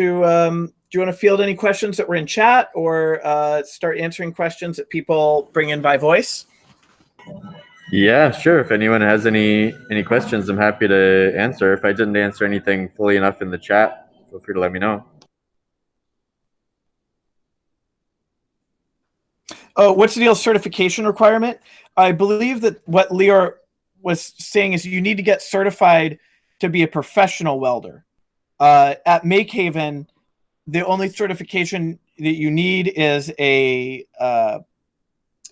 do you want to field any questions that were in chat, or start answering questions that people bring in by voice? Yeah, sure. If anyone has any questions, I'm happy to answer. If I didn't answer anything fully enough in the chat, feel free to let me know. Oh, what's the deal certification requirement? I believe that what Lior was saying is you need to get certified to be a professional welder. At MakeHaven, the only certification that you need is a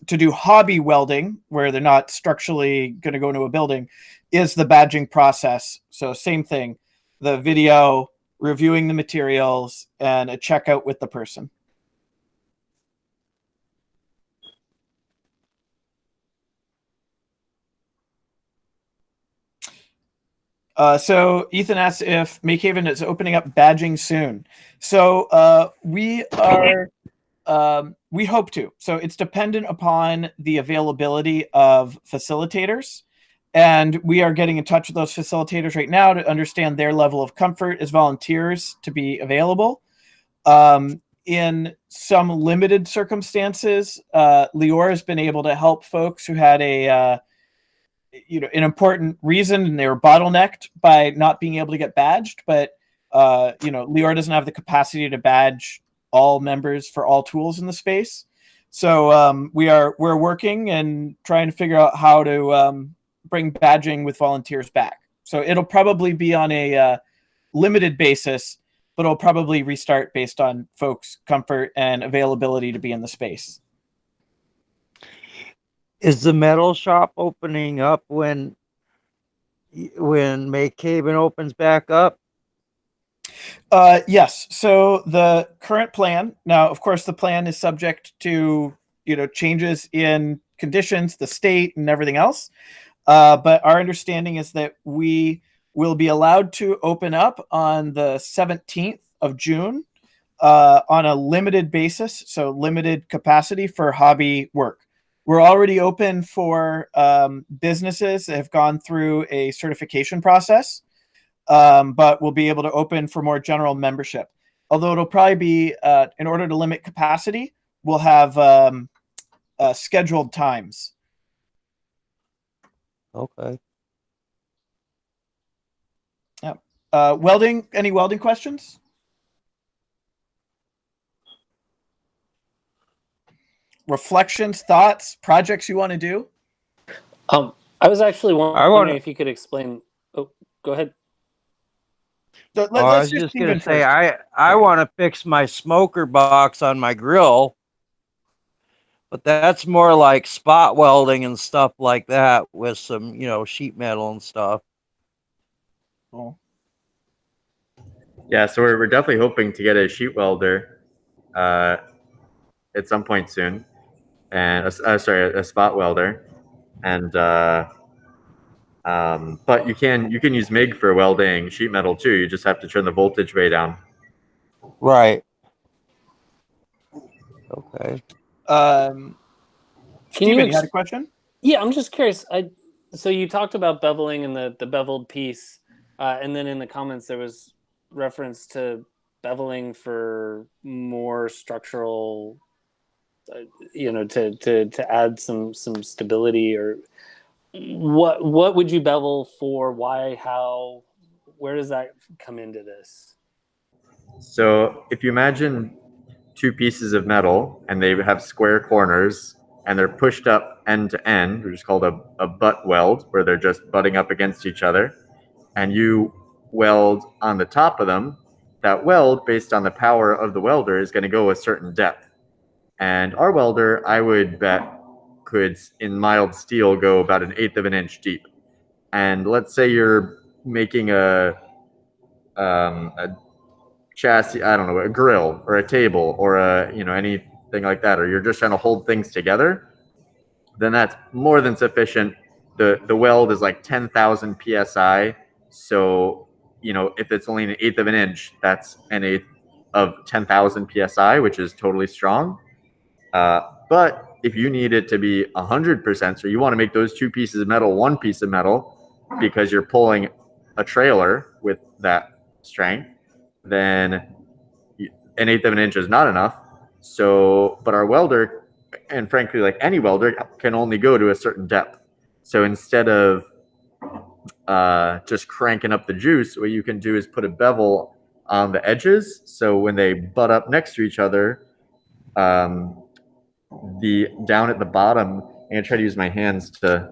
to do hobby welding, where they're not structurally going to go into a building, is the badging process. So same thing, the video, reviewing the materials, and a checkout with the person. So Ethan asks if MakeHaven is opening up badging soon. So we are, we hope to. So it's dependent upon the availability of facilitators. And we are getting in touch with those facilitators right now to understand their level of comfort as volunteers to be available. In some limited circumstances, Lior has been able to help folks who had a an important reason, and they were bottlenecked by not being able to get badged. But Lior doesn't have the capacity to badge all members for all tools in the space. So we're working and trying to figure out how to bring badging with volunteers back. So it'll probably be on a limited basis, but it'll probably restart based on folks' comfort and availability to be in the space. Is the metal shop opening up when MakeHaven opens back up? Yes. So the current plan, now, of course, the plan is subject to, changes in conditions, the state, and everything else. But our understanding is that we will be allowed to open up on the 17th of June on a limited basis, so limited capacity for hobby work. We're already open for businesses that have gone through a certification process, but we'll be able to open for more general membership. Although it'll probably be, in order to limit capacity, we'll have scheduled times. Okay. Yeah. Welding, any welding questions? Reflections, thoughts, projects you want to do? I was actually wondering if you could explain. Oh, go ahead. I was just going to say, I want to fix my smoker box on my grill, but that's more like spot welding and stuff like that with some, sheet metal and stuff. Cool. Yeah, so we're definitely hoping to get a sheet welder at some point soon, and a spot welder, and but you can use MIG for welding sheet metal too. You just have to turn the voltage way down. Right. Okay. Steven, you had a question? Yeah, I'm just curious. So you talked about beveling and the beveled piece, and then in the comments there was reference to beveling for more structural, to add some stability. Or what would you bevel for? Why? How? Where does that come into this? So if you imagine two pieces of metal and they have square corners and they're pushed up end to end, which is called a butt weld, where they're just butting up against each other, and you weld on the top of them, that weld, based on the power of the welder, is going to go a certain depth. And our welder, I would bet, could, in mild steel, go about 1/8 of an inch deep. And let's say you're making a chassis, I don't know, a grill or a table or anything like that, or you're just trying to hold things together, then that's more than sufficient. The weld is like 10,000 psi. So, if it's only 1/8 of an inch, that's 1/8 of 10,000 psi, which is totally strong. But if you need it to be 100%, so you want to make those two pieces of metal one piece of metal because you're pulling a trailer with that strength, then 1/8 of an inch is not enough. So, but our welder, and frankly, like any welder, can only go to a certain depth. So instead of just cranking up the juice, what you can do is put a bevel on the edges. So when they butt up next to each other, the down at the bottom, I'm gonna try to use my hands to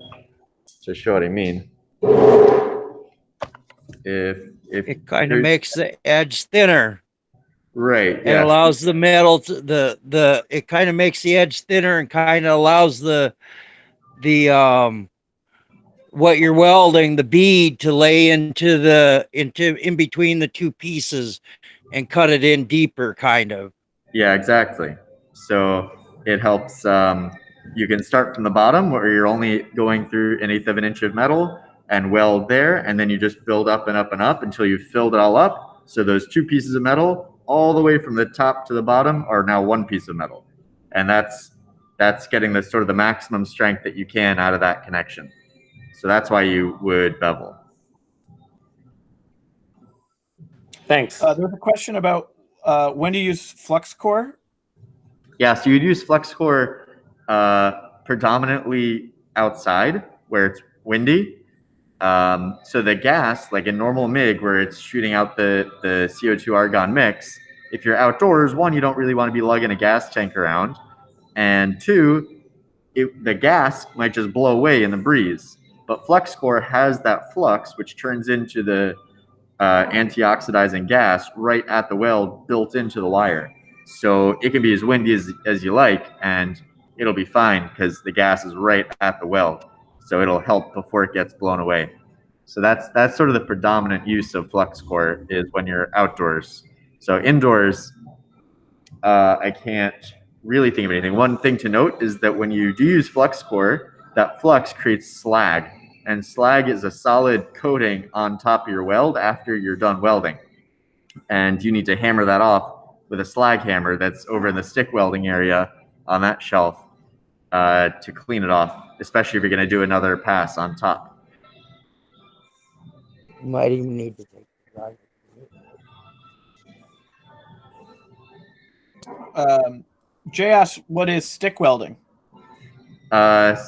show what I mean. If it kind of makes the edge thinner. Right. And allows the metal to it kind of makes the edge thinner and kind of allows the what you're welding, the bead, to lay into in between the two pieces and cut it in deeper, kind of. Yeah, exactly. So it helps. You can start from the bottom where you're only going through 1/8 of an inch of metal and weld there, and then you just build up and up and up until you've filled it all up. So those two pieces of metal, all the way from the top to the bottom, are now one piece of metal, and that's getting the sort of the maximum strength that you can out of that connection. So that's why you would bevel. Thanks. There's a question about when to use Flux Core. Yeah, so you'd use Flux Core predominantly outside where it's windy. So the gas, like in normal MIG, where it's shooting out the CO2 argon mix, if you're outdoors, one, you don't really want to be lugging a gas tank around, and two, the gas might just blow away in the breeze. But Flux Core has that flux, which turns into the anti-oxidizing gas right at the weld built into the wire. So it can be as windy as you like, and it'll be fine because the gas is right at the weld. So it'll help before it gets blown away. So that's sort of the predominant use of Flux Core, is when you're outdoors. So indoors, I can't really think of anything. One thing to note is that when you do use Flux Core, that flux creates slag. And slag is a solid coating on top of your weld after you're done welding. And you need to hammer that off with a slag hammer that's over in the stick welding area on that shelf to clean it off, especially if you're going to do another pass on top. You might even need to take the driver. Jay asks, what is stick welding?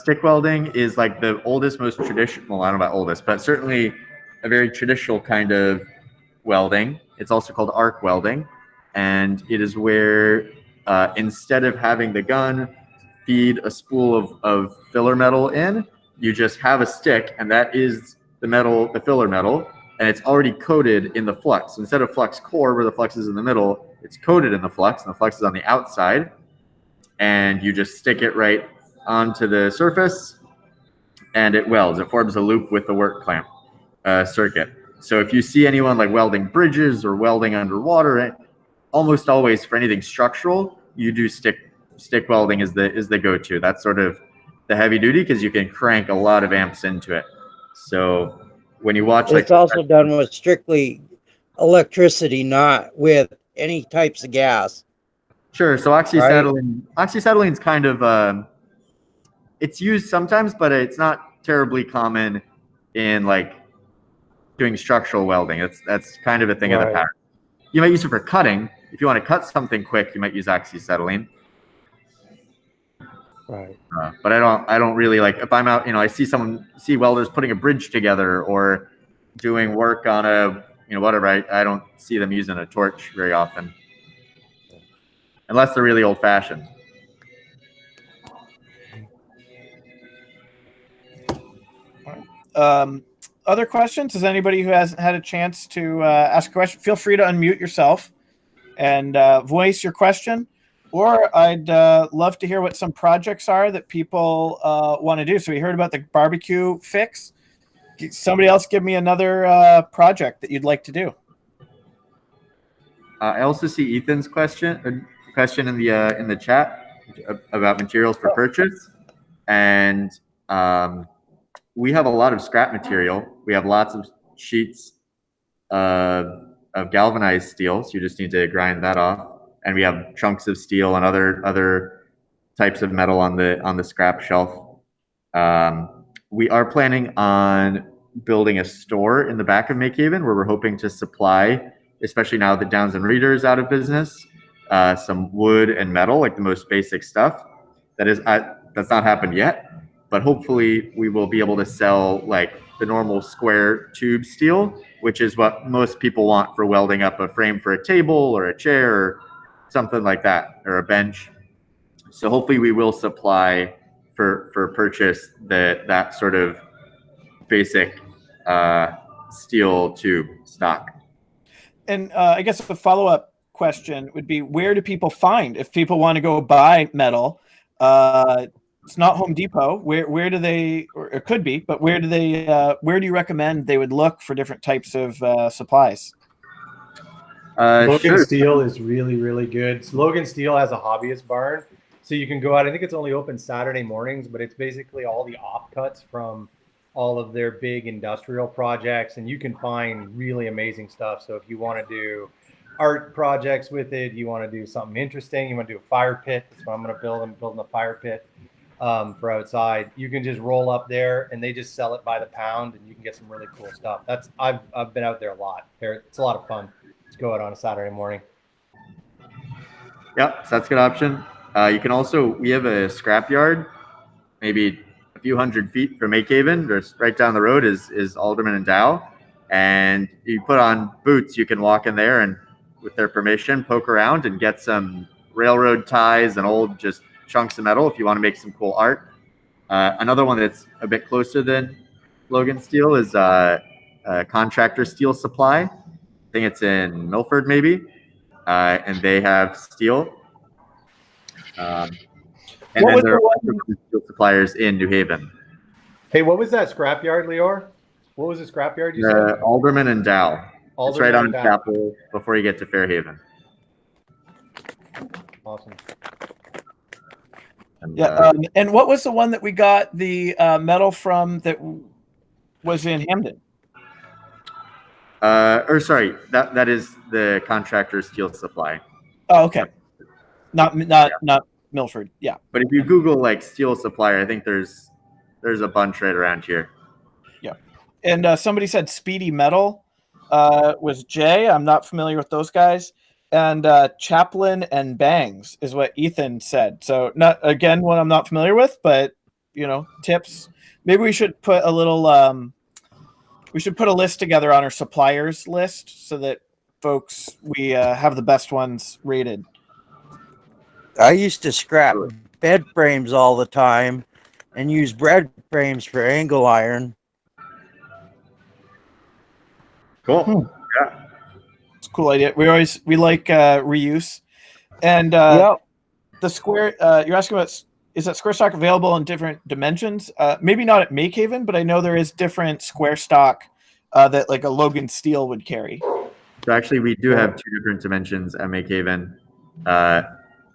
Stick welding is like the oldest, most traditional, I don't know about oldest, but certainly a very traditional kind of welding. It's also called arc welding. And it is where instead of having the gun feed a spool of filler metal in, you just have a stick, and that is the metal, the filler metal, and it's already coated in the flux. Instead of Flux Core, where the flux is in the middle, it's coated in the flux, and the flux is on the outside. And you just stick it right onto the surface, and it welds. It forms a loop with the work clamp circuit. So if you see anyone like welding bridges or welding underwater, almost always for anything structural, you do stick welding is the go-to. That's sort of the heavy duty because you can crank a lot of amps into it. So when you watch, it's also done with strictly electricity, not with any types of gas. Sure. So oxyacetylene is kind of it's used sometimes, but it's not terribly common in like doing structural welding. That's kind of a thing of the past. You might use it for cutting. If you want to cut something quick, you might use oxyacetylene. Right. But I don't really like, if I'm out, I see welders putting a bridge together or doing work on a, whatever. I don't see them using a torch very often, unless they're really old fashioned. Other questions? Is anybody who hasn't had a chance to ask a question, feel free to unmute yourself and voice your question. Or I'd love to hear what some projects are that people want to do. So we heard about the barbecue fix. Somebody else give me another project that you'd like to do. I also see Ethan's question in the chat about materials for purchase, and we have a lot of scrap material. We have lots of sheets of galvanized steel, so you just need to grind that off. And we have chunks of steel and other types of metal on the scrap shelf. We are planning on building a store in the back of MakeHaven where we're hoping to supply, especially now that Downs and Reader is out of business, some wood and metal, like the most basic stuff. That's not happened yet, but hopefully we will be able to sell like the normal square tube steel, which is what most people want for welding up a frame for a table or a chair or something like that, or a bench. So hopefully we will supply for purchase that sort of basic steel tube stock. And I guess a follow-up question would be, where do people find, if people want to go buy metal? It's not Home Depot. Where do they, or it could be, but where do you recommend they would look for different types of supplies? Logan Steel is really, really good. So Logan Steel has a hobbyist barn. So you can go out, I think it's only open Saturday mornings, but it's basically all the offcuts from all of their big industrial projects, and you can find really amazing stuff. So if you want to do art projects with it, you want to do something interesting, you want to do a fire pit, that's what I'm going to build. I'm building a fire pit for outside. You can just roll up there and they just sell it by the pound, and you can get some really cool stuff. I've been out there a lot. It's a lot of fun to go out on a Saturday morning. Yep, so that's a good option. You can also, we have a scrapyard, maybe a few hundred feet from MakeHaven. There's right down the road is Alderman and Dow, and you put on boots. You can walk in there and, with their permission, poke around and get some railroad ties and old just chunks of metal if you want to make some cool art. Another one that's a bit closer than Logan Steel is Contractor Steel Supply. I think it's in Milford, maybe, and they have steel. And then there are steel suppliers in New Haven. Hey, what was that scrapyard, Lior? What was the scrapyard you said? Alderman and Dow. It's right on Dow. Chapel before you get to Fairhaven. Awesome. And, Yeah, and what was the one that we got the metal from that was in Hamden? or sorry, that is the Contractor Steel Supply. Oh, okay. Not Milford. Yeah. But if you Google like steel supplier, I think there's a bunch right around here. Yeah. And somebody said Speedy Metal was Jay. I'm not familiar with those guys. And Chaplin and Bangs is what Ethan said. So not, again, one I'm not familiar with, but tips. Maybe we should put a little we should put a list together on our suppliers list so that we have the best ones rated. I used to scrap bed frames all the time and use bread frames for angle iron. Cool. Yeah. It's a cool idea. We like reuse. And Yep. the square, you're asking about, is that square stock available in different dimensions? Maybe not at MakeHaven, but I know there is different square stock that like a Logan Steel would carry. So actually, we do have 2 different dimensions at MakeHaven.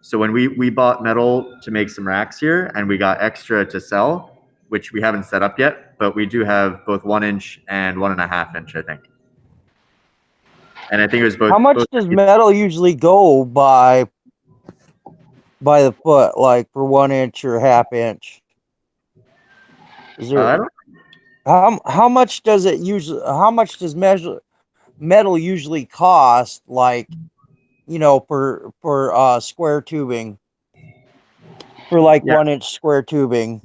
So when we bought metal to make some racks here, and we got extra to sell, which we haven't set up yet, but we do have both 1 inch and 1.5 inch, I think. And I think it was both. How much does metal usually go by the foot, like for 1 inch or half inch? Is there? I don't How much does it usually? How much does metal usually cost? Like, for square tubing, for like 1 inch square tubing.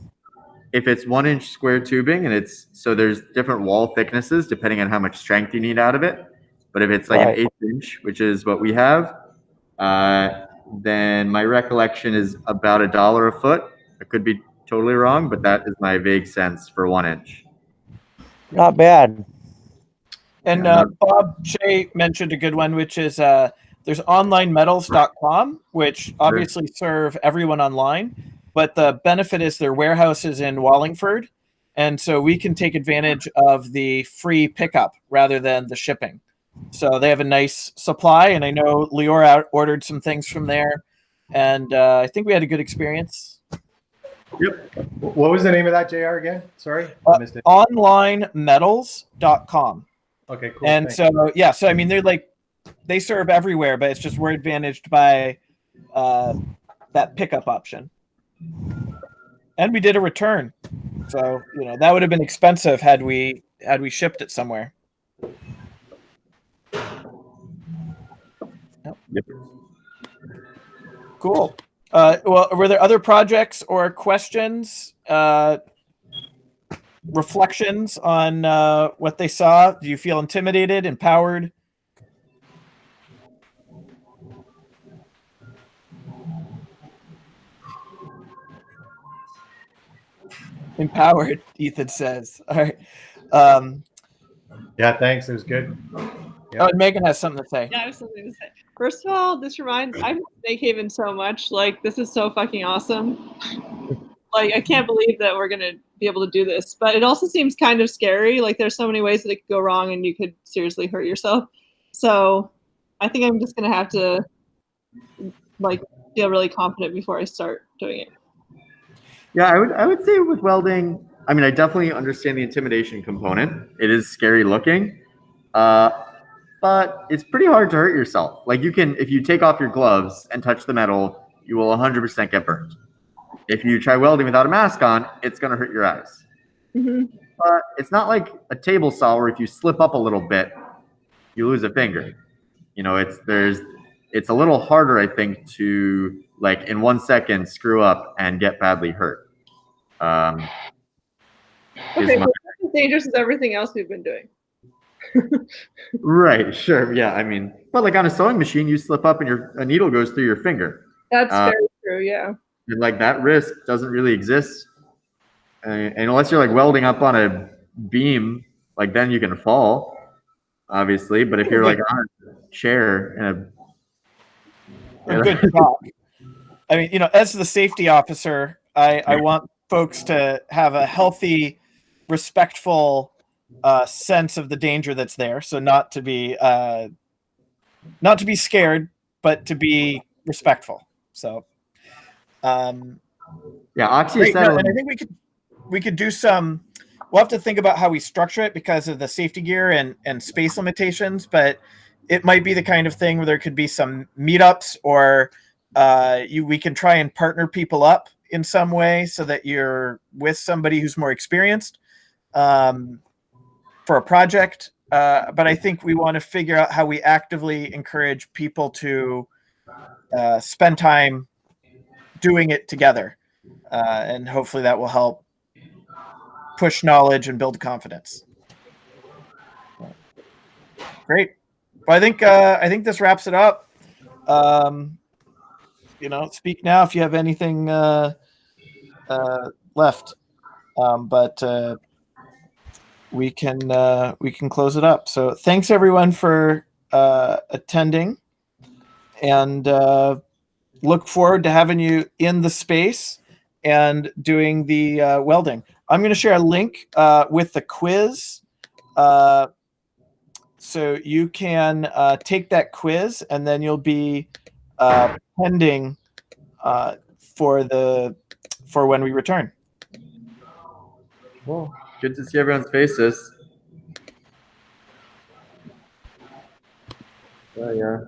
If it's 1 inch square tubing, and there's different wall thicknesses depending on how much strength you need out of it. But if it's like an 1/8 inch, which is what we have, then my recollection is about $1 a foot. I could be totally wrong, but that is my vague sense for 1 inch. Not bad. And Bob Shea mentioned a good one, which is there's onlinemetals.com, which obviously serve everyone online, but the benefit is their warehouse is in Wallingford, and so we can take advantage of the free pickup rather than the shipping. So they have a nice supply, and I know Lior ordered some things from there, and I think we had a good experience. Yep. What was the name of that, JR, again? Sorry, I missed it. Onlinemetals.com. Okay, cool. And so I mean, they serve everywhere, but it's just we're advantaged by that pickup option. And we did a return, so that would have been expensive had we shipped it somewhere. Yep. Cool. Well, were there other projects or questions, reflections on what they saw? Do you feel intimidated, empowered? Empowered, Ethan says. All right. Yeah, thanks. It was good. Yeah. Oh, Megan has something to say. Yeah, I have something to say. First of all, I miss MakeHaven so much. Like, this is so fucking awesome. Like, I can't believe that we're gonna be able to do this. But it also seems kind of scary. Like, there's so many ways that it could go wrong, and you could seriously hurt yourself. So, I think I'm just gonna have to like feel really confident before I start doing it. Yeah, I would say with welding, I mean, I definitely understand the intimidation component. It is scary looking, but it's pretty hard to hurt yourself. Like you can, if you take off your gloves and touch the metal, you will 100% get burned. If you try welding without a mask on, it's going to hurt your eyes. Mm-hmm. But it's not like a table saw where if you slip up a little bit, you lose a finger. You know, it's a little harder, I think, to like in 1 second screw up and get badly hurt. Okay, so it's as dangerous as everything else we've been doing. Right, sure, yeah. I mean, but like on a sewing machine, you slip up and a needle goes through your finger. That's very true, yeah. And like that risk doesn't really exist, and unless you're like welding up on a beam, like then you can fall, obviously. But if you're like on a chair in a good talk. I mean, you know, as the safety officer, I want folks to have a healthy, respectful sense of the danger that's there. So not to be scared, but to be respectful. So, yeah, oxyacetylene. And I think we could do some. We'll have to think about how we structure it because of the safety gear and space limitations. But it might be the kind of thing where there could be some meetups, or we can try and partner people up in some way so that you're with somebody who's more experienced for a project. But I think we want to figure out how we actively encourage people to spend time doing it together. And hopefully that will help push knowledge and build confidence. Great. Well, I think this wraps it up. You know, speak now if you have anything left. But we can close it up. So thanks everyone for attending, and look forward to having you in the space and doing the welding. I'm going to share a link with the quiz, so you can take that quiz, and then you'll be pending for when we return. Well, good to see everyone's faces. Yeah.